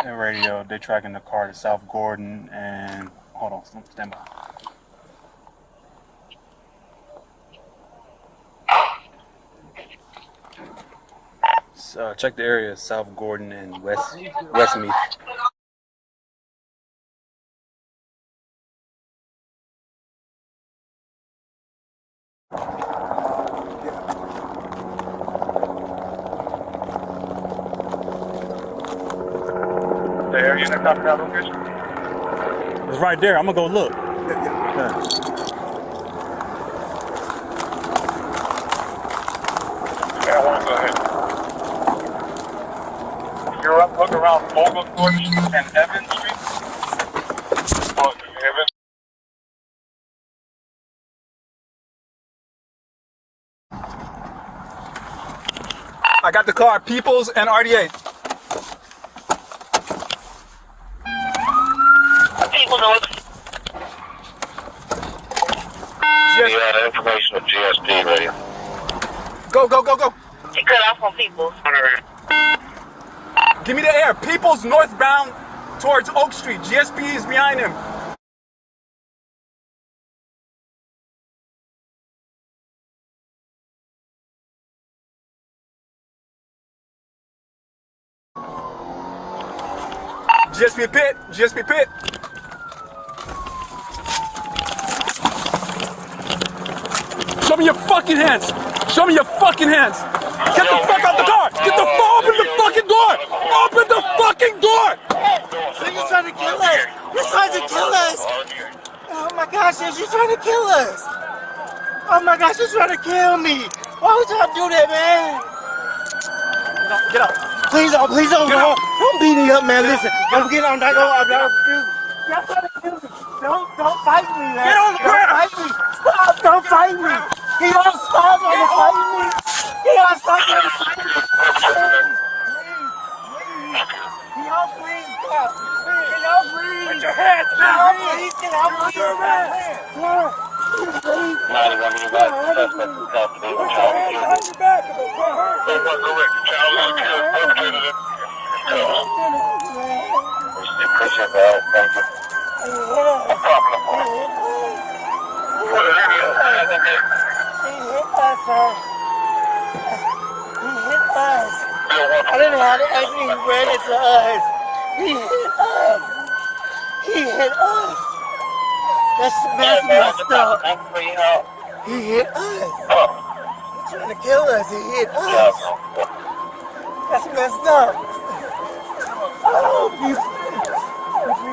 And radio, they're tracking the car to South Gordon and hold on, stand by. So check the area, South Gordon and Westmeath. The area in the top of that location? It's right there. I'm gonna go look. Okay, I want to go ahead. You're up, look around Fulton Street and Evans Street. Evans. I got the car, Peebles and RDA. Yeah, information of GSP radio. Go, go, go, go. You cut off on Peebles. Give me the air. Peebles northbound towards Oak Street. GSP is behind him. GSP pit. GSP pit. Show me your fucking hands! Show me your fucking hands! Get the fuck out the car! Get the fuck, open the fucking door! Open the fucking door! So you're trying to kill us! You're trying to kill us! Oh my gosh, you're trying to kill us! Oh my gosh, you're trying to kill me! Why would y'all do that, man? Get out! Please don't, don't beat me up, man. Listen, I'm not confused. Y'all trying to kill me. Don't fight me, man. Get on the ground! Don't fight me. Stop, don't fight me. He don't stop trying to fight me. He don't stop trying to fight me. Please. Please stop. Please. Put your hands Can down! y'all please stop. Please. Put I didn't have to actually ran into us. He hit us. He hit us. That's messed up. He hit us. He's trying to kill us. He hit us. That's messed up. Oh, you.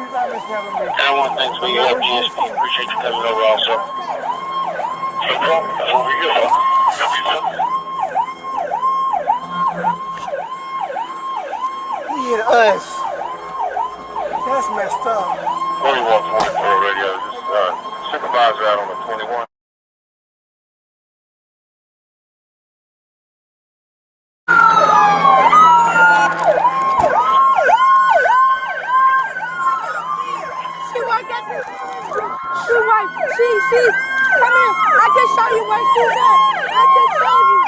Everyone thanks for your GSP. Appreciate you coming over also. Over here. He hit us. That's messed up. 4144 radio. Just supervisor out on the 21. She, come here. I can show you where she's at. I can show you.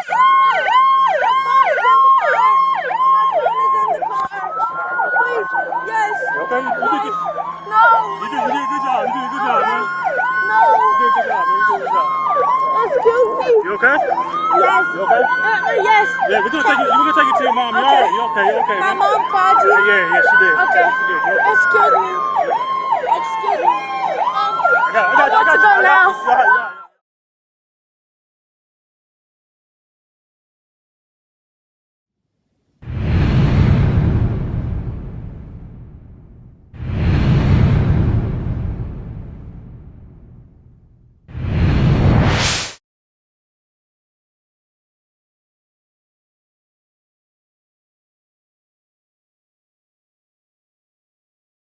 My phone is in the car. Please, yes. You okay? You did good. No. You did a good job. You did a good job, man. No. You did a good job, man. You did a good job. Excuse me. You okay? Yes. You okay? Yes. Yeah, we're gonna take you to your mom. You alright? You okay? You okay? My mom called you? Yeah, she did. Okay. She did. Excuse me.